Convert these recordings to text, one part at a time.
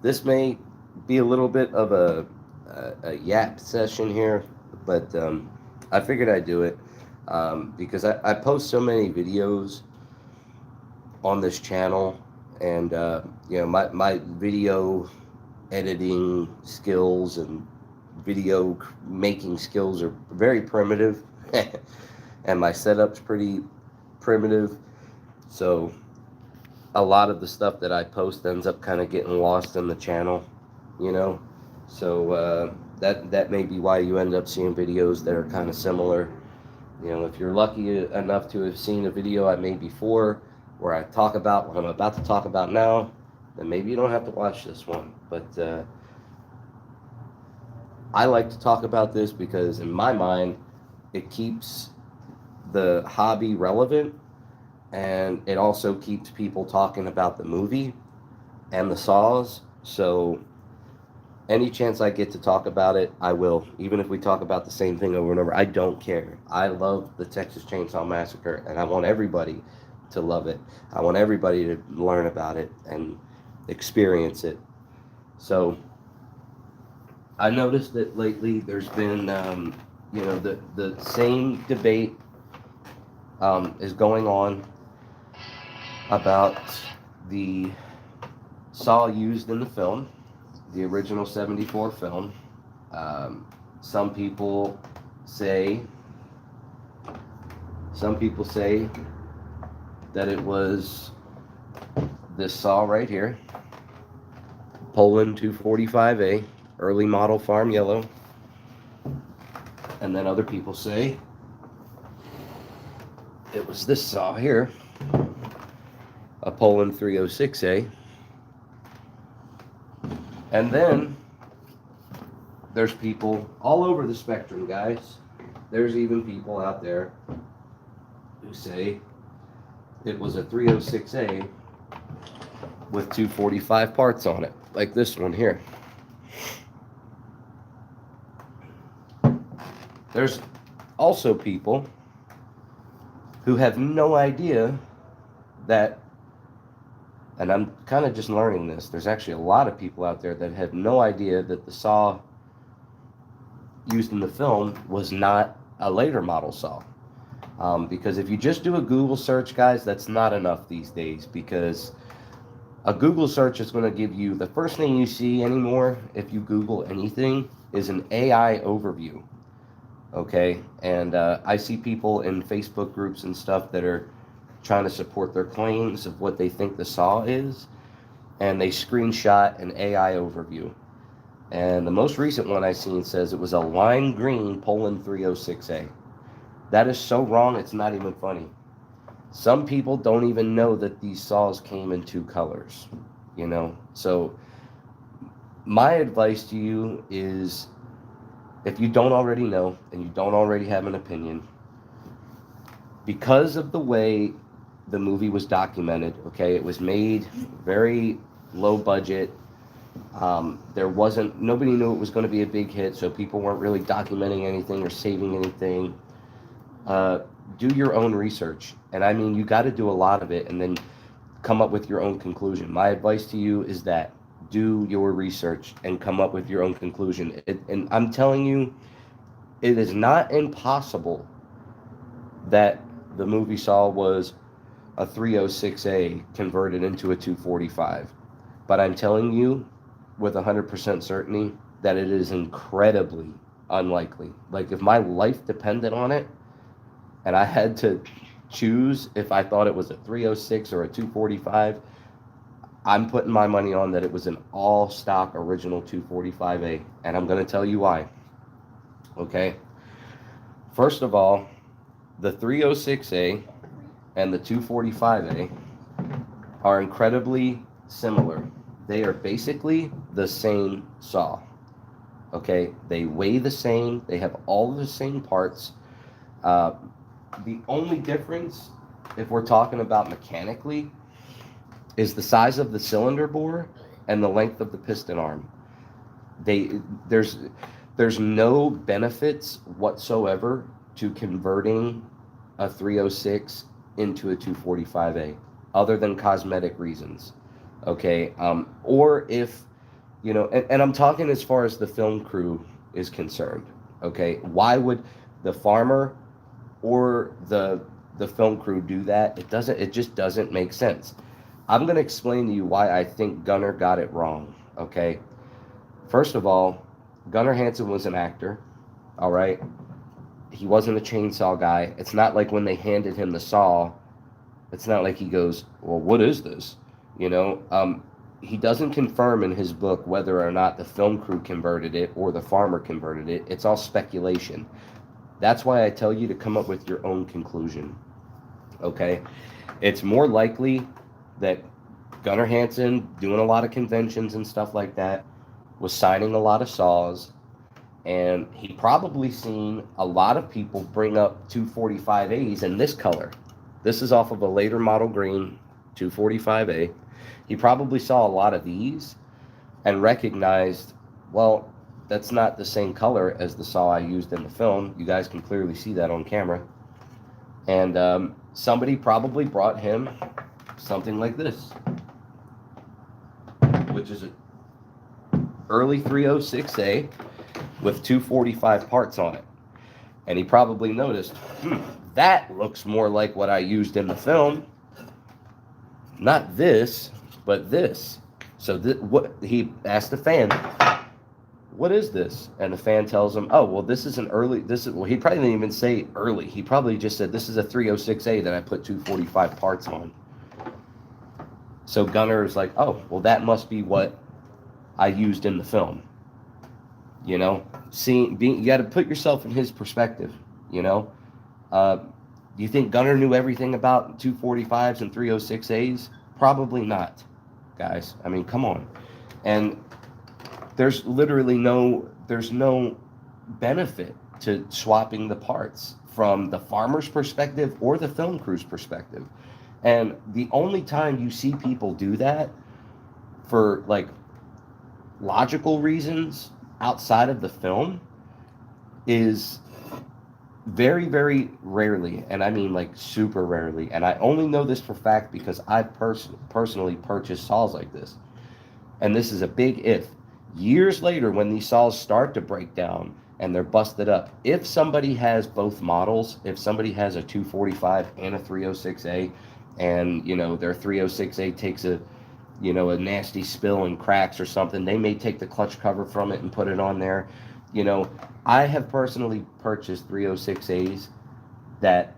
this may be a little bit of a yap session here, but I figured I'd do it because I post so many videos on this channel, and my video editing skills and video making skills are very primitive, and my setup's pretty primitive, so a lot of the stuff that I post ends up kind of getting lost in the channel, you know. So that may be why you end up seeing videos that are kind of similar. You know, if you're lucky enough to have seen a video I made before where I talk about what I'm about to talk about now, then maybe you don't have to watch this one. But I like to talk about this because in my mind, it keeps the hobby relevant, and it also keeps people talking about the movie and the saws. So any chance I get to talk about it, I will. Even if we talk about the same thing over and over, I don't care. I love the Texas Chainsaw Massacre, and I want everybody to love it. I want everybody to learn about it and experience it. So I noticed that lately there's been, the same debate is going on about the saw used in the film, the original 74 film. Some people say that it was this saw right here, Poulan 245A, early model farm yellow. And then other people say it was this saw here, a Poulan 306A. And then there's people all over the spectrum, guys. There's even people out there who say it was a 306A with 245 parts on it, like this one here. There's also people who have no idea that, and I'm kind of just learning this, there's actually a lot of people out there that have no idea that the saw used in the film was not a later model saw. Because if you just do a Google search, guys, that's not enough these days, because a Google search is going to give you, the first thing you see anymore if you Google anything is an AI overview. Okay, and I see people in Facebook groups and stuff that are trying to support their claims of what they think the saw is, and they screenshot an AI overview. And the most recent one I seen says it was a lime green Poulan 306A. That is so wrong, it's not even funny. Some people don't even know that these saws came in two colors, you know. So my advice to you is, if you don't already know and you don't already have an opinion, because of the way the movie was documented, okay, it was made very low budget. Nobody knew it was going to be a big hit, so people weren't really documenting anything or saving anything. Do your own research, and I mean, you got to do a lot of it and then come up with your own conclusion. My advice to you is that do your research and come up with your own conclusion. And I'm telling you, it is not impossible that the movie saw was a 306A converted into a 245. But I'm telling you with 100% certainty that it is incredibly unlikely. Like, if my life depended on it and I had to choose if I thought it was a 306 or a 245, I'm putting my money on that it was an all-stock original 245A, and I'm going to tell you why. Okay? First of all, the 306A and the 245A are incredibly similar. They are basically the same saw. Okay? They weigh the same. They have all the same parts. The only difference, if we're talking about mechanically, is the size of the cylinder bore and the length of the piston arm. There's no benefits whatsoever to converting a 306 into a 245A other than cosmetic reasons. Okay, or if You know, and I'm talking as far as the film crew is concerned. Okay, why would the farmer or the film crew do that? It just doesn't make sense. I'm going to explain to you why I think Gunnar got it wrong. Okay, first of all, Gunnar Hansen was an actor. All right, he wasn't a chainsaw guy. It's not like when they handed him the saw, it's not like he goes, well, what is this? You know, he doesn't confirm in his book whether or not the film crew converted it or the farmer converted it. It's all speculation. That's why I tell you to come up with your own conclusion. Okay, it's more likely that Gunnar Hansen, doing a lot of conventions and stuff like that, was signing a lot of saws, and he probably seen a lot of people bring up 245As in this color. This is off of a later model green 245A. He probably saw a lot of these and recognized, well, that's not the same color as the saw I used in the film. You guys can clearly see that on camera. And somebody probably brought him something like this, which is an early 306A with 245 parts on it. And he probably noticed, that looks more like what I used in the film. Not this, but this. So what he asked the fan, what is this? And the fan tells him, oh, well, this is an early, well, he probably didn't even say early. He probably just said, this is a 306A that I put 245 parts on. So Gunnar is like, oh, well, that must be what I used in the film. You know, you got to put yourself in his perspective, you know. Do you think Gunnar knew everything about 245s and 306As? Probably not, guys. I mean, come on. And there's literally no benefit to swapping the parts from the farmer's perspective or the film crew's perspective. And the only time you see people do that for like logical reasons outside of the film is very, very rarely, and I mean like super rarely, and I only know this for fact because I've personally purchased saws like this. And this is a big if. Years later, when these saws start to break down and they're busted up, if somebody has both models, if somebody has a 245 and a 306A, and you know their 306A takes a nasty spill and cracks or something, they may take the clutch cover from it and put it on there. You know, I have personally purchased 306As that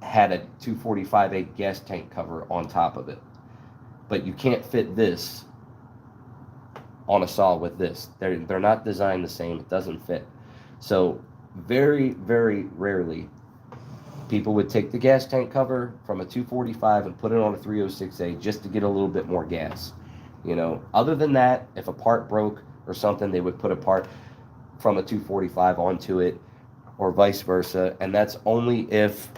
had a 245A gas tank cover on top of it. But you can't fit this on a saw with this. They're not designed the same. It doesn't fit. So very, very rarely people would take the gas tank cover from a 245 and put it on a 306A just to get a little bit more gas. You know, other than that, if a part broke or something, they would put a part from a 245 onto it or vice versa. And that's only if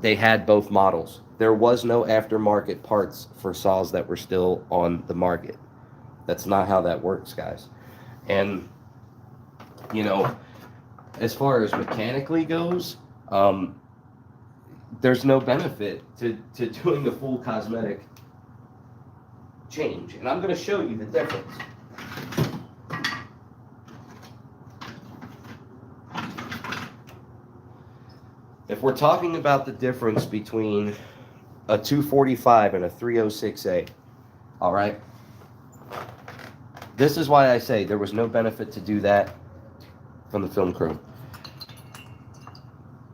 they had both models. There was no aftermarket parts for saws that were still on the market. That's not how that works, guys. And, you know, as far as mechanically goes, there's no benefit to doing the full cosmetic change. And I'm going to show you the difference. If we're talking about the difference between a 245 and a 306A, all right? This is why I say there was no benefit to do that from the film crew.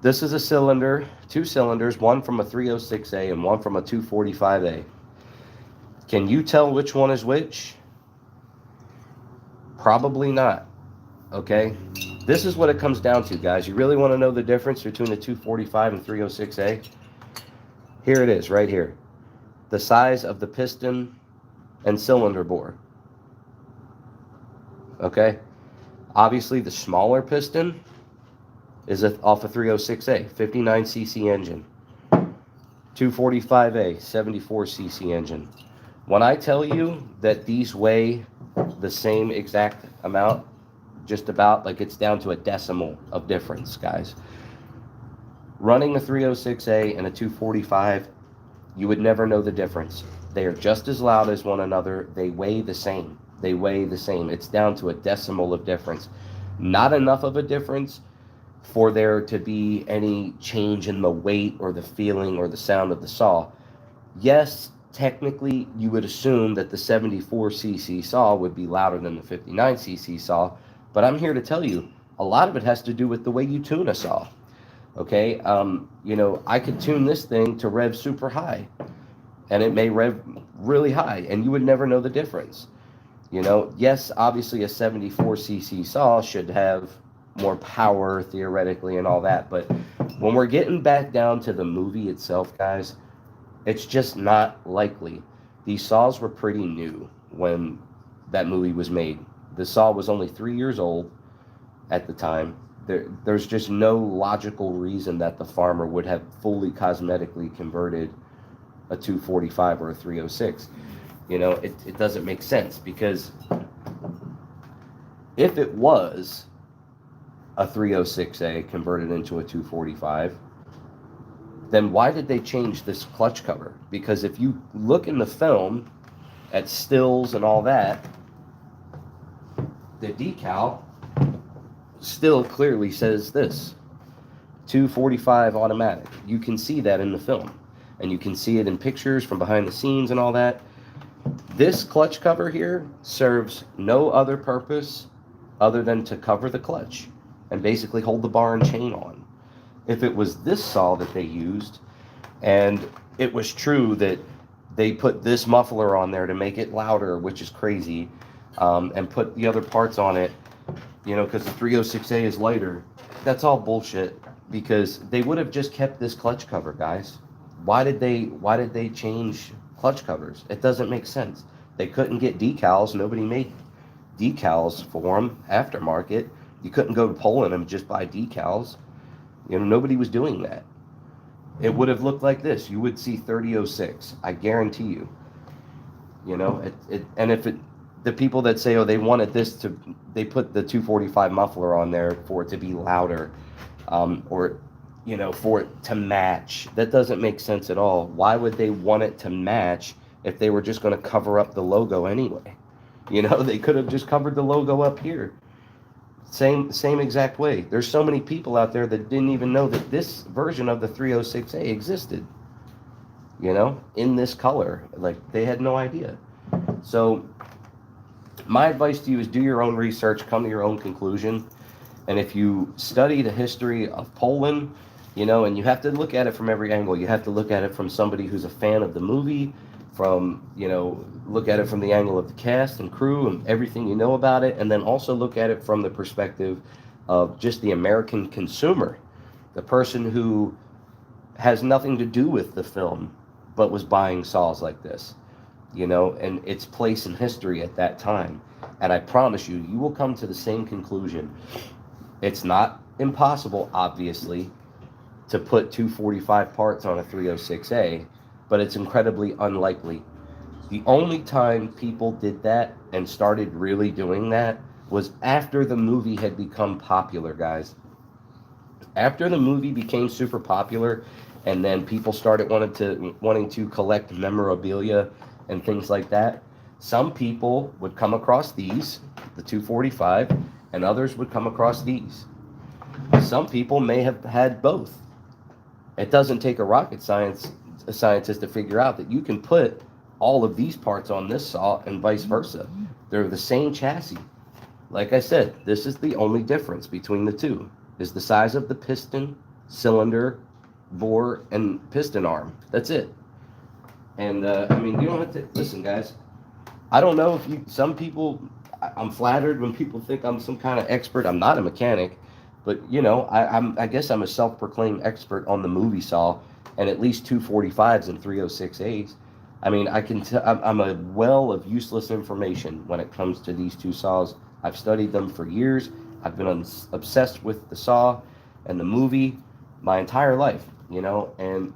This is a cylinder, 2 cylinders, one from a 306A and one from a 245A. Can you tell which one is which? Probably not, okay? This is what it comes down to, guys. You really want to know the difference between the 245 and 306A? Here it is, right here. The size of the piston and cylinder bore. Okay? Obviously, the smaller piston is off a 306A, 59cc engine. 245A, 74cc engine. When I tell you that these weigh the same exact amount, just about, like it's down to a decimal of difference, guys. Running a 306A and a 245, you would never know the difference. They are just as loud as one another. They weigh the same. They weigh the same. It's down to a decimal of difference. Not enough of a difference for there to be any change in the weight or the feeling or the sound of the saw. Yes, technically, you would assume that the 74cc saw would be louder than the 59cc saw, but I'm here to tell you, a lot of it has to do with the way you tune a saw. Okay, I could tune this thing to rev super high, and it may rev really high, and you would never know the difference. Yes, obviously a 74cc saw should have more power theoretically and all that, but when we're getting back down to the movie itself, guys, it's just not likely. These saws were pretty new when that movie was made. The saw was only 3 years old at the time. There's just no logical reason that the farmer would have fully cosmetically converted a 245 or a 306. It doesn't make sense, because if it was a 306A converted into a 245, then why did they change this clutch cover? Because if you look in the film at stills and all that, the decal still clearly says this, 245 automatic. You can see that in the film, and you can see it in pictures from behind the scenes and all that. This clutch cover here serves no other purpose other than to cover the clutch and basically hold the bar and chain on. If it was this saw that they used, and it was true that they put this muffler on there to make it louder, which is crazy, and put the other parts on it, because the 306A is lighter, that's all bullshit, because they would have just kept this clutch cover, guys. Why did they change clutch covers? It doesn't make sense. They couldn't get decals. Nobody made decals for them aftermarket. You couldn't go to Poulan and just buy decals. Nobody was doing that. It would have looked like this. You would see 3006. I guarantee you. And if the people that say, oh, they wanted they put the 245 muffler on there for it to be louder, or for it to match. That doesn't make sense at all. Why would they want it to match if they were just going to cover up the logo anyway? They could have just covered the logo up here. Same exact way. There's so many people out there that didn't even know that this version of the 306A existed, in this color. Like, they had no idea. So my advice to you is do your own research, come to your own conclusion. And if you study the history of Poulan, and you have to look at it from every angle. You have to look at it from somebody who's a fan of the movie, from, look at it from the angle of the cast and crew and everything you know about it, and then also look at it from the perspective of just the American consumer, the person who has nothing to do with the film, but was buying saws like this, and its place in history at that time. And I promise you, you will come to the same conclusion. It's not impossible, obviously, to put 245 parts on a 306A, but it's incredibly unlikely. The only time people did that and started really doing that was after the movie had become popular, guys. After the movie became super popular, and then people started wanting to collect memorabilia and things like that, some people would come across these, the 245, and others would come across these. Some people may have had both. It doesn't take a rocket scientist to figure out that you can put all of these parts on this saw and vice versa. They're the same chassis. Like I said, this is the only difference between the two, is the size of the piston, cylinder, bore, and piston arm. That's it. And you don't have to listen, guys. I don't know if some people, I'm flattered when people think I'm some kind of expert. I'm not a mechanic, but I guess I'm a self-proclaimed expert on the movie saw and at least 245s and 306As. I'm a well of useless information when it comes to these two saws. I've studied them for years. I've been obsessed with the saw and the movie my entire life, and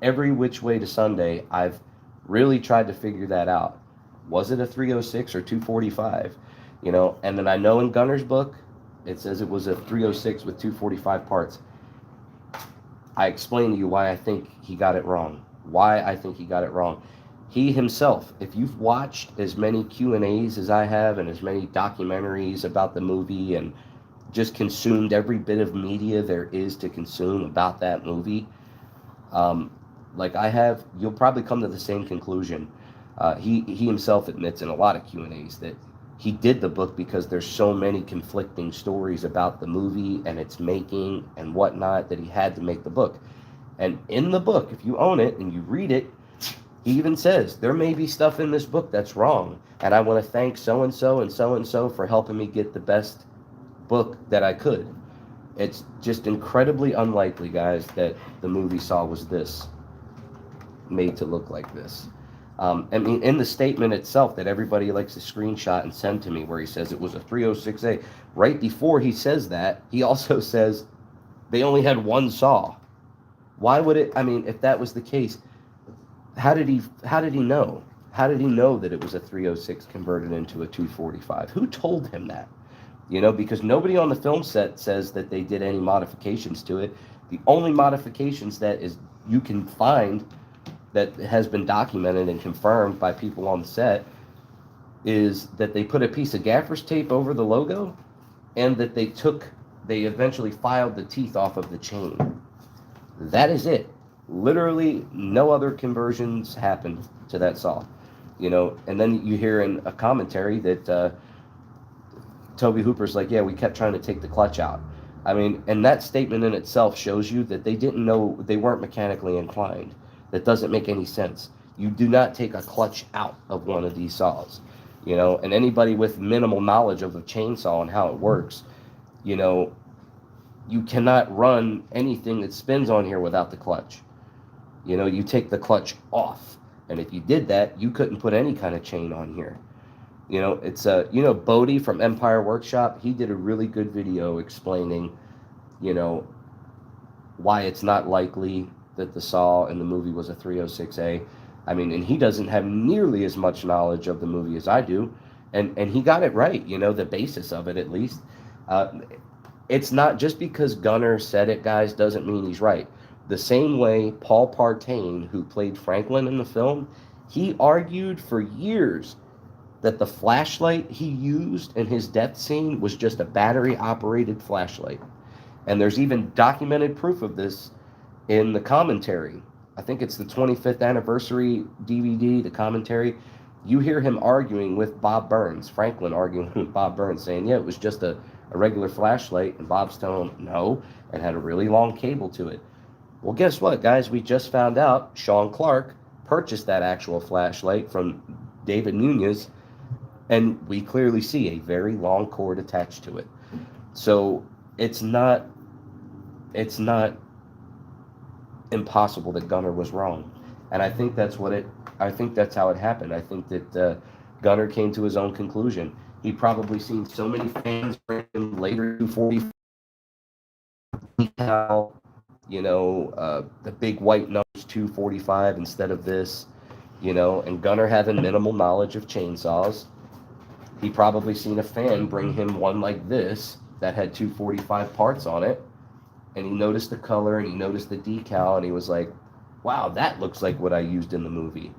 every which way to Sunday, I've really tried to figure that out. Was it a 306 or 245? And then I know in Gunnar's book, it says it was a 306 with 245 parts. I explained to you why I think he got it wrong. He himself, if you've watched as many Q&As as I have and as many documentaries about the movie and just consumed every bit of media there is to consume about that movie, like I have, you'll probably come to the same conclusion. He himself admits in a lot of Q&As that he did the book because there's so many conflicting stories about the movie and its making and whatnot that he had to make the book. And in the book, if you own it and you read it, he even says, there may be stuff in this book that's wrong, and I want to thank so-and-so and so-and-so for helping me get the best book that I could. It's just incredibly unlikely, guys, that the movie Saw was this, made to look like this. I mean, in the statement itself that everybody likes to screenshot and send to me where he says it was a 306A, right before he says that, he also says they only had one saw. Why would it, I mean, if that was the case, how did he know? How did he know that it was a 306 converted into a 245? Who told him that? You know, because nobody on the film set says that they did any modifications to it. The only modifications that is you can find that has been documented and confirmed by people on the set is that they put a piece of gaffer's tape over the logo and that they eventually filed the teeth off of the chain. That is it. Literally no other conversions happened to that saw. You know, and then you hear in a commentary that Toby Hooper's like, yeah, we kept trying to take the clutch out. I mean, and that statement in itself shows you that they didn't know, they weren't mechanically inclined. That doesn't make any sense. You do not take a clutch out of one of these saws, you know, and anybody with minimal knowledge of a chainsaw and how it works, you know, you cannot run anything that spins on here without the clutch. You know, you take the clutch off. And if you did that, you couldn't put any kind of chain on here. You know, it's you know, Bodie from Empire Workshop, he did a really good video explaining, you know, why it's not likely that the saw in the movie was a 306A. I mean, and he doesn't have nearly as much knowledge of the movie as I do. And he got it right, you know, the basis of it at least. It's not just because Gunnar said it, guys, doesn't mean he's right. The same way Paul Partain, who played Franklin in the film, he argued for years that the flashlight he used in his death scene was just a battery-operated flashlight. And there's even documented proof of this in the commentary. I think it's the 25th anniversary DVD, the commentary. You hear him arguing with Bob Burns, Franklin arguing with Bob Burns, saying, yeah, it was just a regular flashlight. And Bob's telling him, no, it had a really long cable to it. Well, guess what, guys? We just found out Sean Clark purchased that actual flashlight from David Nunez, and we clearly see a very long cord attached to it. So it's not impossible that Gunnar was wrong. And I think that's how it happened. I think that Gunnar came to his own conclusion. He probably seen so many fans bring him later 240 decal, you know, the big white nose 245 instead of this, you know, and Gunnar having minimal knowledge of chainsaws, he probably seen a fan bring him one like this that had 245 parts on it, and he noticed the color and he noticed the decal and he was like, wow, that looks like what I used in the movie.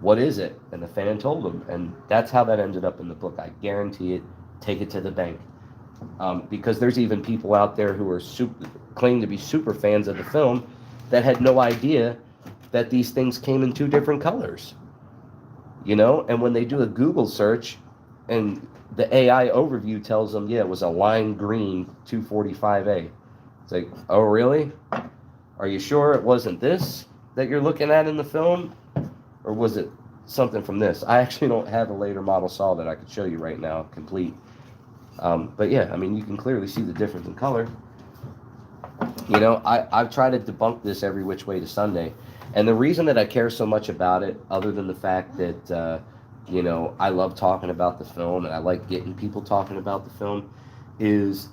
What is it? And the fan told him, and that's how that ended up in the book. I guarantee it. Take it to the bank. Because there's even people out there who are claim to be super fans of the film that had no idea that these things came in two different colors. You know, and when they do a Google search and the AI overview tells them, yeah, it was a lime green 245A. It's like, oh, really? Are you sure it wasn't this that you're looking at in the film? Or was it something from this? I actually don't have a later model saw that I could show you right now, complete. But yeah, I mean, you can clearly see the difference in color. You know, I've tried to debunk this every which way to Sunday. And the reason that I care so much about it, other than the fact that, you know, I love talking about the film and I like getting people talking about the film, is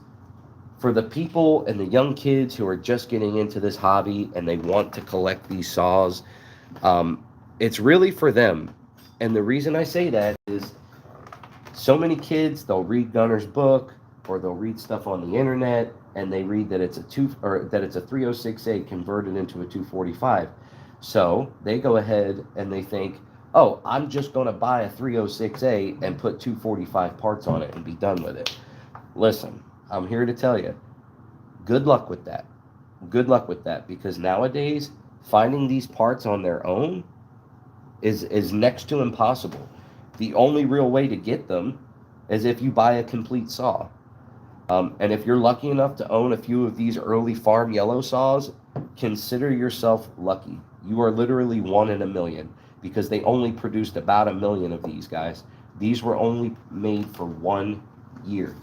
for the people and the young kids who are just getting into this hobby and they want to collect these saws, it's really for them. And the reason I say that is so many kids, they'll read Gunnar's book or they'll read stuff on the internet and they read that it's a 306A converted into a 245. So they go ahead and they think, oh, I'm just going to buy a 306A and put 245 parts on it and be done with it. Listen, I'm here to tell you, good luck with that. Good luck with that, because nowadays finding these parts on their own is next to impossible. The only real way to get them is if you buy a complete saw. And if you're lucky enough to own a few of these early farm yellow saws, consider yourself lucky. You are literally one in a million, because they only produced about 1 million of these guys. These were only made for 1 year.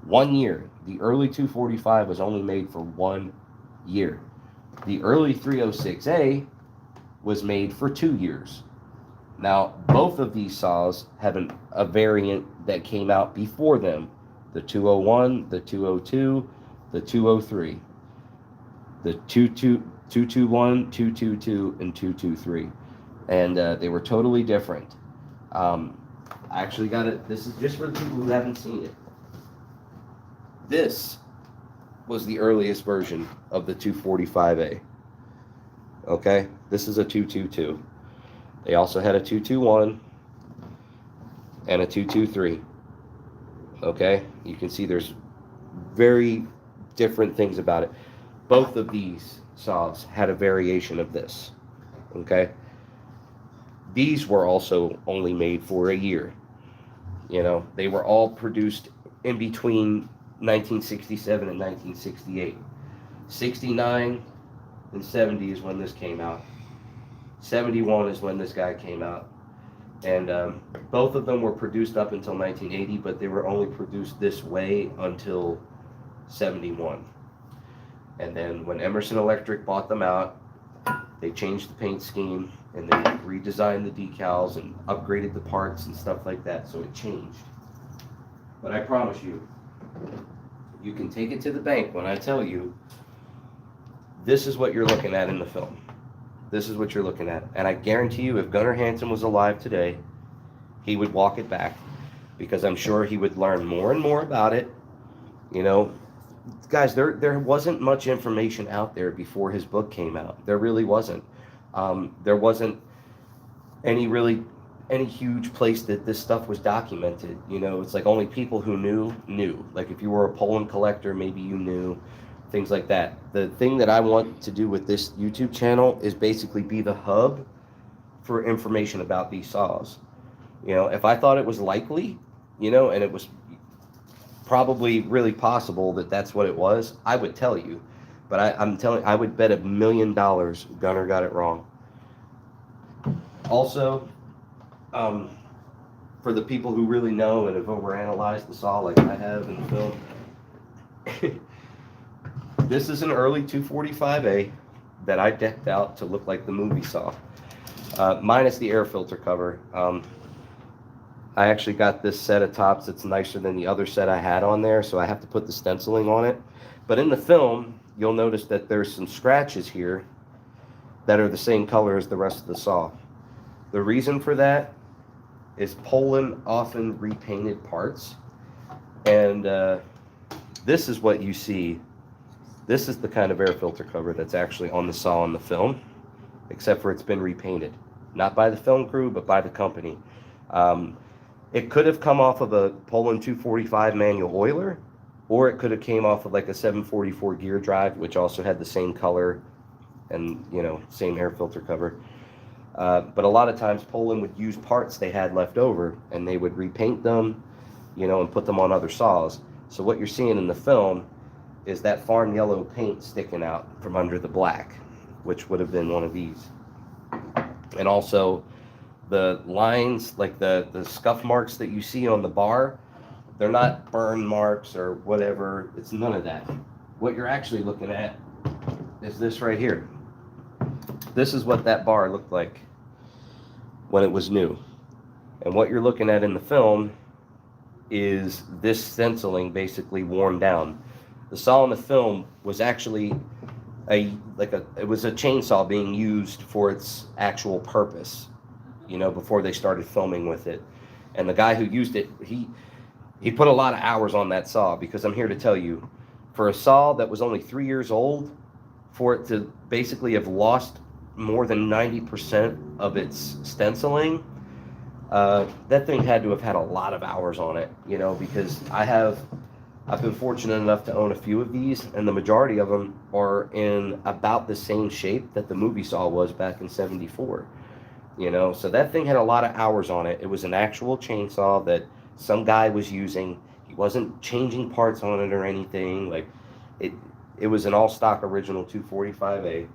1 year. The early 245 was only made for 1 year. The early 306A was made for 2 years. Now, both of these saws have a variant that came out before them. The 201, the 202, the 203, the 221, 222, and 223. And they were totally different. I actually got it. This is just for the people who haven't seen it. This was the earliest version of the 245A. Okay? This is a 222. They also had a 221 and a 223. Okay? You can see there's very different things about it. Both of these saws had a variation of this. Okay? These were also only made for a year. You know, they were all produced in between 1967 and 1968. 69 and 70 is when this came out. 71 is when this guy came out. And both of them were produced up until 1980, but they were only produced this way until 71. And then when Emerson Electric bought them out, they changed the paint scheme and they redesigned the decals and upgraded the parts and stuff like that, so it changed. But I promise you, you can take it to the bank when I tell you, this is what you're looking at in the film. This is what you're looking at. And I guarantee you, if Gunnar Hansen was alive today, he would walk it back, because I'm sure he would learn more and more about it. You know, guys, there wasn't much information out there before his book came out. There really wasn't. There wasn't any huge place that this stuff was documented. You know, it's like only people who knew. Like if you were a Poulan collector, maybe you knew. Things like that. The thing that I want to do with this YouTube channel is basically be the hub for information about these saws. You know, if I thought it was likely, you know, and it was probably really possible that that's what it was, I would tell you. But I'm telling, I would bet $1 million Gunnar got it wrong. Also, for the people who really know and have overanalyzed the saw like I have in the film, this is an early 245A that I decked out to look like the movie saw, minus the air filter cover. I actually got this set of tops that's nicer than the other set I had on there, so I have to put the stenciling on it. But in the film, you'll notice that there's some scratches here that are the same color as the rest of the saw. The reason for that is Poulan often repainted parts, and this is what you see. This is the kind of air filter cover that's actually on the saw in the film, except for it's been repainted. Not by the film crew, but by the company. It could have come off of a Poulan 245 manual oiler, or it could have came off of like a 744 gear drive, which also had the same color and, you know, same air filter cover. But a lot of times Poulan would use parts they had left over, and they would repaint them, you know, and put them on other saws. So what you're seeing in the film is that farm yellow paint sticking out from under the black, which would have been one of these. And also the lines, like the scuff marks that you see on the bar, they're not burn marks or whatever. It's none of that. What you're actually looking at is this right here. This is what that bar looked like when it was new. And what you're looking at in the film is this stenciling basically worn down. The saw in the film was actually it was a chainsaw being used for its actual purpose, you know, before they started filming with it. And the guy who used it, he put a lot of hours on that saw, because I'm here to tell you, for a saw that was only 3 years old, for it to basically have lost more than 90% of its stenciling, that thing had to have had a lot of hours on it, you know, because I've been fortunate enough to own a few of these, and the majority of them are in about the same shape that the movie saw was back in '74. You know, so that thing had a lot of hours on it. It was an actual chainsaw that some guy was using. He wasn't changing parts on it or anything. Like it, it was an all stock original 245A.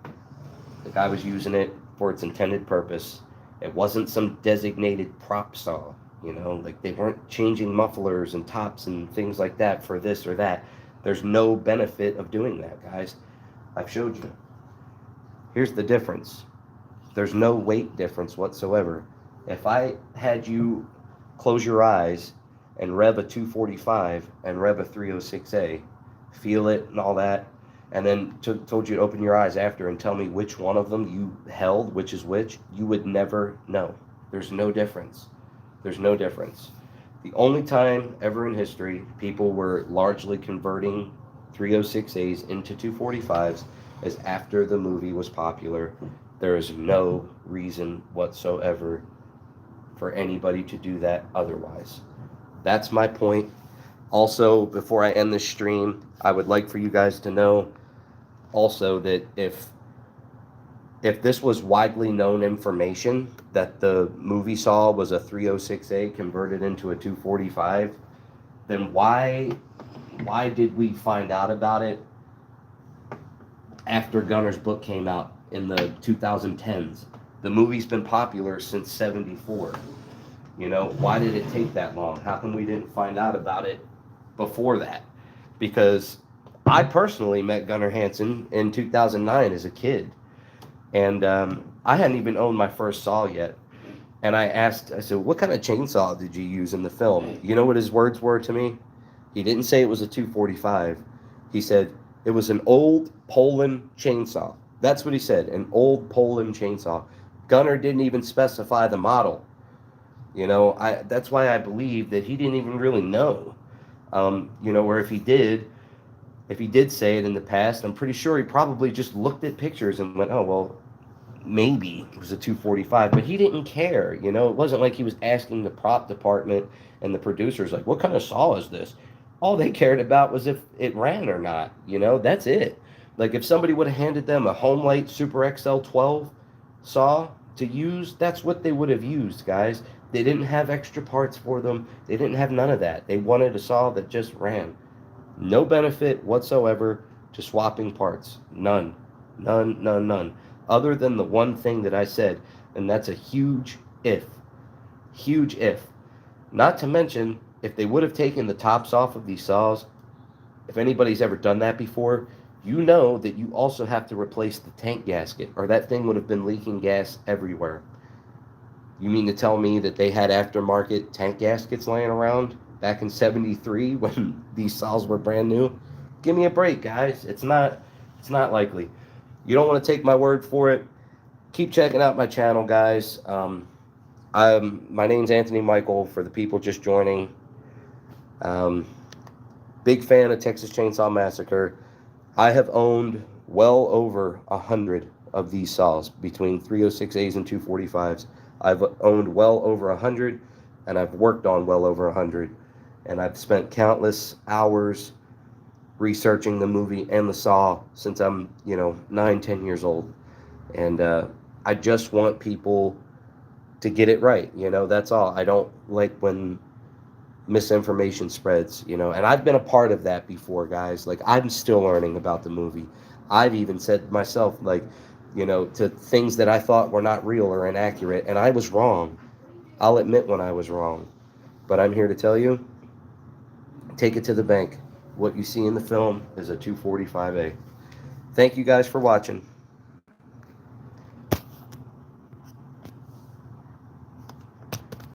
The guy was using it for its intended purpose. It wasn't some designated prop saw. You know, like they weren't changing mufflers and tops and things like that for this or that. There's no benefit of doing that, guys. I've showed you. Here's the difference. There's no weight difference whatsoever. If I had you close your eyes and rev a 245 and rev a 306A, feel it and all that, and then told you to open your eyes after and tell me which one of them you held, which is which, you would never know. There's no difference. There's no difference. The only time ever in history people were largely converting 306As into 245s is after the movie was popular. There is no reason whatsoever for anybody to do that otherwise. That's my point. Also, before I end this stream, I would like for you guys to know also that if this was widely known information that the movie saw was a 306A converted into a 245, then why did we find out about it after Gunner's book came out in the 2010s? The movie's been popular since '74. You know, why did it take that long? How come we didn't find out about it before that? Because I personally met Gunnar Hansen in 2009 as a kid. And I hadn't even owned my first saw yet. And I said, what kind of chainsaw did you use in the film? You know what his words were to me? He didn't say it was a 245. He said, it was an old Poulan chainsaw. That's what he said, an old Poulan chainsaw. Gunnar didn't even specify the model. You know, that's why I believe that he didn't even really know. You know, or if he did say it in the past, I'm pretty sure he probably just looked at pictures and went, oh, well, maybe it was a 245, but he didn't care. You know, it wasn't like he was asking the prop department and the producers, like, what kind of saw is this? All they cared about was if it ran or not. You know, that's it. Like, if somebody would have handed them a Homelight Super XL 12 saw to use, that's what they would have used, guys. They didn't have extra parts for them. They didn't have none of that. They wanted a saw that just ran. No benefit whatsoever to swapping parts. None. None, none, none. Other than the one thing that I said, and that's a huge if. Huge if. Not to mention, if they would have taken the tops off of these saws, if anybody's ever done that before, you know that you also have to replace the tank gasket, or that thing would have been leaking gas everywhere. You mean to tell me that they had aftermarket tank gaskets laying around back in '73 when these saws were brand new? Give me a break, guys. It's not likely. You don't want to take my word for it. Keep checking out my channel, guys. My name's Anthony Michael for the people just joining. Big fan of Texas Chainsaw Massacre. I have owned well over 100 of these saws between 306As and 245s. I've owned well over 100, and I've worked on well over 100, and I've spent countless hours researching the movie and the saw since I'm, 9-10 years old. And I just want people to get it right. That's all. I don't like when misinformation spreads, and I've been a part of that before, guys. Like, I'm still learning about the movie. I've even said myself, like, to things that I thought were not real or inaccurate, and I was wrong. I'll admit when I was wrong. But I'm here to tell you, take it to the bank. What you see in the film is a 245A. Thank you guys for watching.